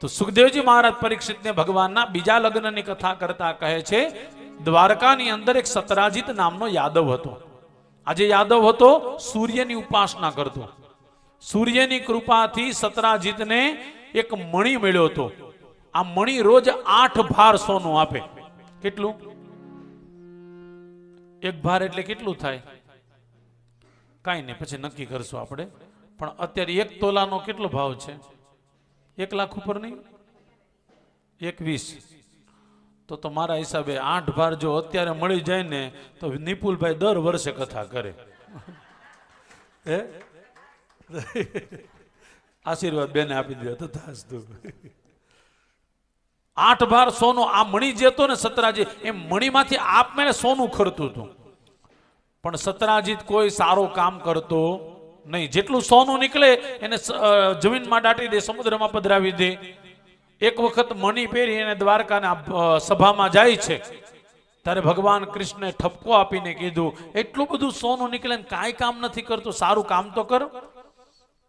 તો સુખદેવજી મહારાજ પરીક્ષિતને ભગવાનના બીજા લગ્નની કથા કરતા કહે છે, દ્વારકાની અંદર એક સતરાજીત નામનો યાદવ હતો. આજે યાદવ હતો સૂર્યની ઉપાસના કરતો. સૂર્યની કૃપાથી સતરાજીતને એક મણી મળ્યો હતો. આ મણી રોજ 8 ભાર સોનું આપે. કેટલું? 1 ભાર એટલે કેટલું થાય? કાંઈ નહીં, પછી નક્કી કરશું આપણે. પણ અત્યારે 1 તોલાનો કેટલો ભાવ છે? 1 લાખ ઉપર નહીં, 21. તો મારા હિસાબે 8 ભાર જો અત્યારે મળી જાય ને તો નિપુલભાઈ દર વર્ષે કથા કરે. હે, આશીર્વાદ બેને આપી દો તો થાસ્તુ. 8 ભાર સોનું આ મણી જે હતો ને સતરાજી, એ મણીમાંથી આપમેળે સોનું ખરતું હતું. પણ સતરાજીત કોઈ સારો કામ કરતો નહીં. જેટલું સોનું નીકળે એને જમીનમાં દાટી દે, સમુદ્રમાં પધરાવી દે. એક વખત મણી પહેરી એને દ્વારકાના સભામાં જાય છે, ત્યારે ભગવાન કૃષ્ણે ઠપકો આપીને કીધું, એટલું બધું સોનું નીકળે ને કાંઈ કામ નથી કરતું, સારું કામ તો કર.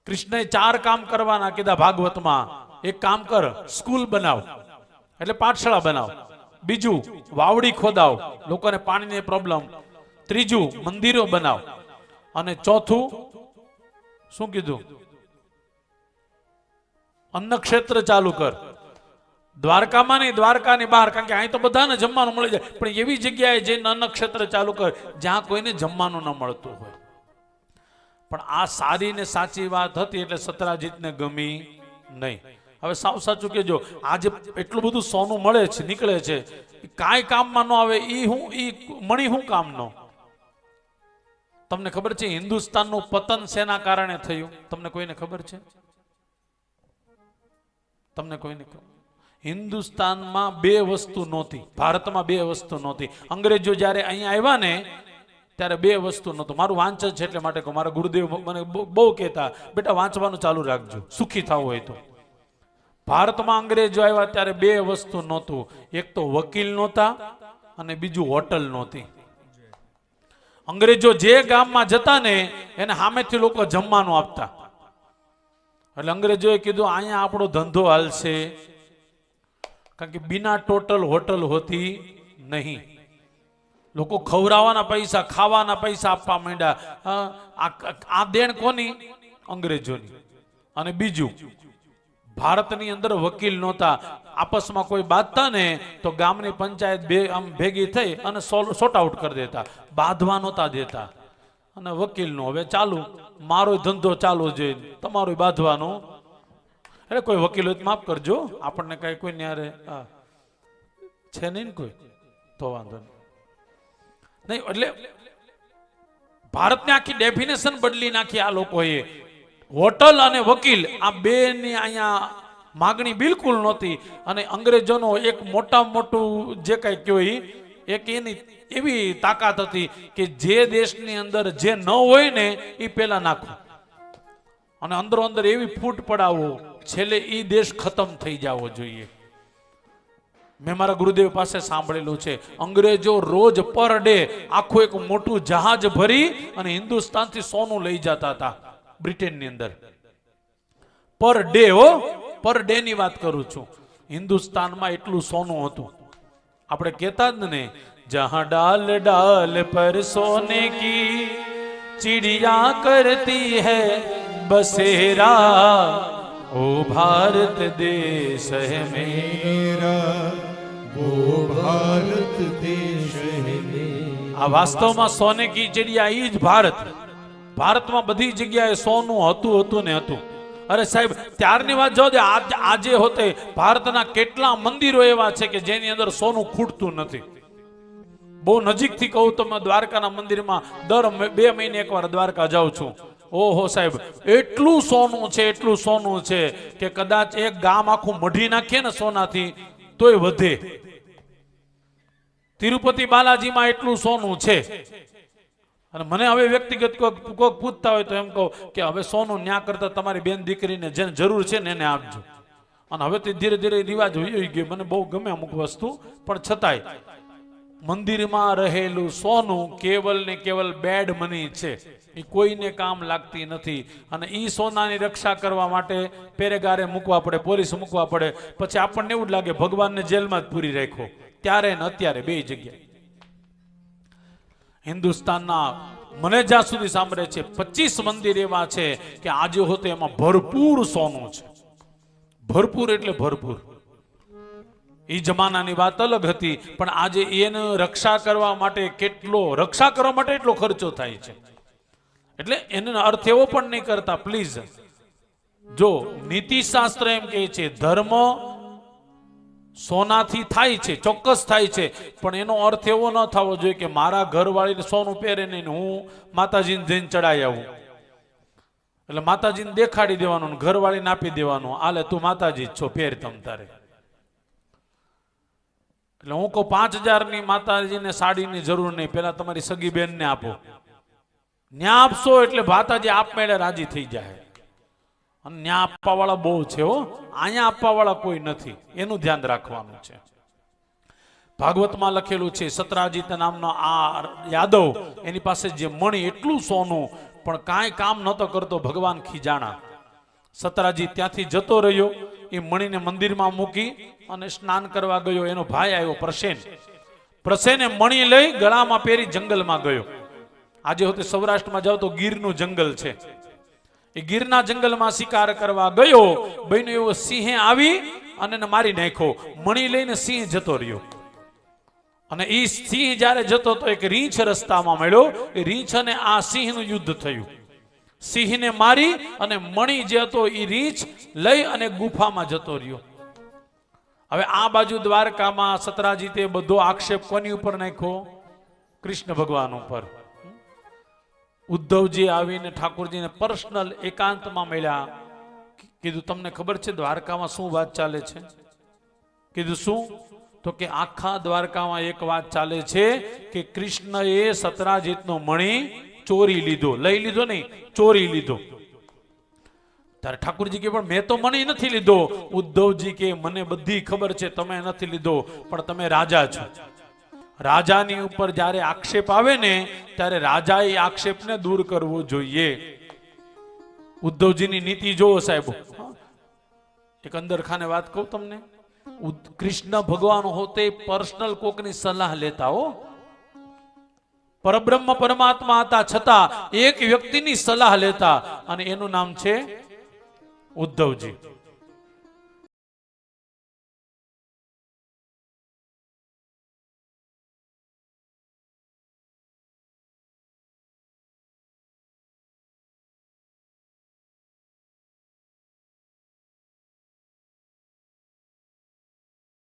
કૃષ્ણએ 4 કામ કરવાના કીધા ભાગવતમાં. એક કામ કર, સ્કૂલ બનાવ, એટલે પાઠશાળા બનાવ. બીજું, વાવડી ખોદાવ, લોકોને પાણીની પ્રોબ્લેમ. ત્રીજું, મંદિરો બનાવ. અને ચોથું શું કીધું? અન્ન ક્ષેત્ર ચાલુ કર. દ્વારકામાં નહીં, દ્વારકાની બહાર, કારણ કે અહીં તો બધાને જમવાનું મળી જાય, પણ એવી જગ્યાએ જઈને અન્ન ક્ષેત્ર ચાલુ કર જ્યાં કોઈને જમવાનું ન મળતું હોય. પણ આ સારી ને સાચી વાત હતી એટલે સતરાજીતને ગમી નહીં. હવે સાવ સાચું કેજો, આજે એટલું બધું સોનું મળે છે, નીકળે છે, કાંઈ કામમાં ન આવે. ઈ મણી શું કામનો? તમને ખબર છે હિન્દુસ્તાનનું પતન શેના કારણે થયું? તમને કોઈને ખબર છે? તમને કોઈને ખબર? હિન્દુસ્તાનમાં 2 વસ્તુ નહોતી, ભારતમાં 2 વસ્તુ નહોતી. અંગ્રેજો જ્યારે અહીંયા આવ્યા ને ત્યારે 2 વસ્તુ નહોતું. મારું વાંચન છે એટલે માટે કહું. મારા ગુરુદેવ મને બહુ કહેતા, બેટા વાંચવાનું ચાલુ રાખજો, સુખી થવું હોય તો. ભારતમાં અંગ્રેજો આવ્યા ત્યારે 2 વસ્તુ નહોતું. એક તો વકીલ નહોતા અને બીજું હોટલ નહોતી. અંગ્રેજો જે ગામમાં જતા ને એને સામેથી લોકો જમવાનું આપતા. એટલે અંગ્રેજોએ કીધું અહીંયા આપણો ધંધો હાલશે, કારણ કે બિના ટોટલ હોટલ હોતી નહીં. લોકો ખવડાવવાના પૈસા, ખાવાના પૈસા આપવા માંડ્યા. આ દેણ કોની? અંગ્રેજોની. અને બીજું, ભારતની અંદર વકીલ નહોતા. આપસમાં કોઈ બાંધતા ને તો ગામની પંચાયત ભેગી થઈ અને સોર્ટ આઉટ કરી દેતા, બાંધવા નહોતા દેતા. અને વકીલનું હવે ચાલુ, મારો ધંધો ચાલુ જોઈએ, તમારું બાંધવાનું. એટલે કોઈ વકીલ હોય માફ કરજો, આપણને કઈ કોઈ ન્યારે છે નહીં ને કોઈ, તો વાંધો નહીં. એટલે ભારતની આખી ડેફિનેશન બદલી નાખી આ લોકોએ. હોટલ અને વકીલ આ 2 ની અહીંયા માગણી બિલકુલ નહોતી. અને અંગ્રેજોનો એક મોટામાં મોટું જે કઈ કહેવાય, એક એની એવી તાકાત હતી કે જે દેશની અંદર જે ન હોય ને એ પેલા નાખો, અને અંદરો અંદર એવી ફૂટ પડાવો, છેલ્લે એ દેશ ખતમ થઈ જવો જોઈએ. મેં મારા ગુરુદેવ પાસે સાંભળેલું છે, અંગ્રેજો રોજ પર ડે આખું એક મોટું જહાજ ભરી અને હિન્દુસ્તાનથી સોનું લઈ જતા હતા બ્રિટેનની અંદર. પર ડે, પર ડે ની વાત કરું છું. હિન્દુસ્તાનમાં એટલું સોનું હતું. આપણે કહેતા જ ને, જહાં ડાલ ડાલ પર સોને કી ચિડિયા કરતી હૈ બસેરા, ओ भारत देश है मेरा, वो भारत देश है मेरा. આ વાસ્તવમાં સોને કી ચિડિયા ઈ જ ભારત. ભારતમાં બધી જગ્યાએ સોનું હતું ને હતું. અરે સાહેબ, ત્યારની વાત જો આજે હોતે ભારતના કેટલા મંદિરો એવા છે કે જેની અંદર સોનું ખૂટતું નથી. બહુ નજીકથી કહું તો મેં દ્વારકાના મંદિરમાં દર 2 મહિને એકવાર દ્વારકા જાઉં છું. ઓહો સાહેબ, એટલું સોનું છે, એટલું સોનું છે કે કદાચ એક ગામ આખું મઢી નાખીએ ને સોનાથી તોય વધે. તિરુપતિ બાલાજીમાં એટલું સોનું છે. અને મને હવે વ્યક્તિગત કોઈક પૂછતા હોય તો એમ કહું કે હવે સોનું ન્યા કરતા તમારી બેન દીકરીને જેને જરૂર છે ને એને આપજો. અને હવે તે ધીરે ધીરે રિવાજ હોઈ ગયો. મને બહુ ગમે અમુક વસ્તુ, પણ છતાંય મંદિરમાં રહેલું સોનું કેવલ ને કેવલ બેડ મની છે, એ કોઈને કામ લાગતી નથી. અને એ સોનાની રક્ષા કરવા માટે પેરેગારે મૂકવા પડે, પોલીસ મૂકવા પડે. પછી આપણને એવું જ લાગે ભગવાનને જેલમાં જ પૂરી રાખ્યો. ત્યારે ને અત્યારે બે જગ્યાએ હિન્દુસ્તાનના મને જ્યાં સુધી સાંભળે છે 25 મંદિર એવા છે કે આજે હોતે એમાં ભરપૂર સોનું છે. ભરપૂર એટલે ભરપૂર. એ જમાનાની વાત અલગ હતી, પણ આજે એને રક્ષા કરવા માટે એટલો ખર્ચો થાય છે. એટલે એનો અર્થ એવો પણ નહીં કરતા, પ્લીઝ. જો નીતિશાસ્ત્ર એમ કહે છે ધર્મ સોનાથી થાય છે, ચોક્કસ થાય છે, પણ એનો અર્થ એવો ન થવો જોઈએ કે મારા ઘરવાળીને સોનું પહેરે નહીં હું માતાજીને જઈને ચડાઈ આવું. એટલે માતાજીને દેખાડી દેવાનું, ઘરવાળીને આપી દેવાનું, આલે તું માતાજી જ છો, પહેર તમ તારે. એટલે હું કહું 5000ની માતાજીને સાડીની જરૂર નહીં, પેલા તમારી સગી બેનને આપો. ન્યા આપશો એટલે માતાજી આપમેળે રાજી થઈ જાય. અને ન્યા આપવા વાળા બહુ છે હો, અહીંયા આપવા વાળા કોઈ નથી, એનું ધ્યાન રાખવાનું છે. ભાગવતમાં લખેલું છે સતરાજીત નામનો આ યાદવ, એની પાસે જે મણી એટલું સોનું પણ કાંઈ કામ નતો કરતો. ભગવાન ખીજાણા. સતરાજી ત્યાંથી જતો રહ્યો, એ મણીને મંદિરમાં મૂકી અને સ્નાન કરવા ગયો. એનો ભાઈ આવ્યો પ્રસેન. પ્રસેને મણી લઈ ગળામાં પહેરી જંગલમાં ગયો. આજે હોતે સૌરાષ્ટ્રમાં જાવ તો ગીરનું જંગલ છે, એ ગીરના જંગલમાં શિકાર કરવા ગયો. બહેનો એવો સિંહે આવી અને એને મારી નાખ્યો. મણી લઈને સિંહ જતો રહ્યો. અને એ સિંહ જ્યારે જતો તો એક રીંછ રસ્તામાં મળ્યો. એ રીંછ અને આ સિંહનું યુદ્ધ થયું. સિંહને મારી અને મણી જે હતો એ રીંછ લઈ અને ગુફામાં જતો રહ્યો. હવે આ બાજુ દ્વારકામાં સતરાજીતે બધો આક્ષેપ કોની ઉપર નાખ્યો? કૃષ્ણ ભગવાન ઉપર. ઉદ્ધવજી આવીને ઠાકોરજીને પર્સનલ એકાંતમાં મળ્યા. કીધું તમને ખબર છે દ્વારકામાં શું વાત ચાલે છે? કીધું શું? તો કે આખા દ્વારકામાં એક વાત ચાલે છે કે કૃષ્ણએ સતરાજીતનો મણી ચોરી લીધો, લઈ લીધો નહીં, ચોરી લીધો. ત્યારે ઠાકોરજી કે પણ મેં તો મણી નથી લીધો. ઉદ્ધવજી કે મને બધી ખબર છે તમે નથી લીધો, પણ તમે રાજા છો. રાજાની ઉપર જ્યારે આક્ષેપ આવે ને ત્યારે રાજાએ આક્ષેપને દૂર કરવો જોઈએ. ઉદ્ધવજીની નીતિ જોવો સાહેબ. એક અંદર ખાને વાત કહું તમને, કૃષ્ણ ભગવાન હોતે પર્સનલ કોકની સલાહ લેતા હો. પરબ્રહ્મ પરમાત્મા હતા છતાં એક વ્યક્તિની સલાહ લેતા, અને એનું નામ છે ઉદ્ધવજી.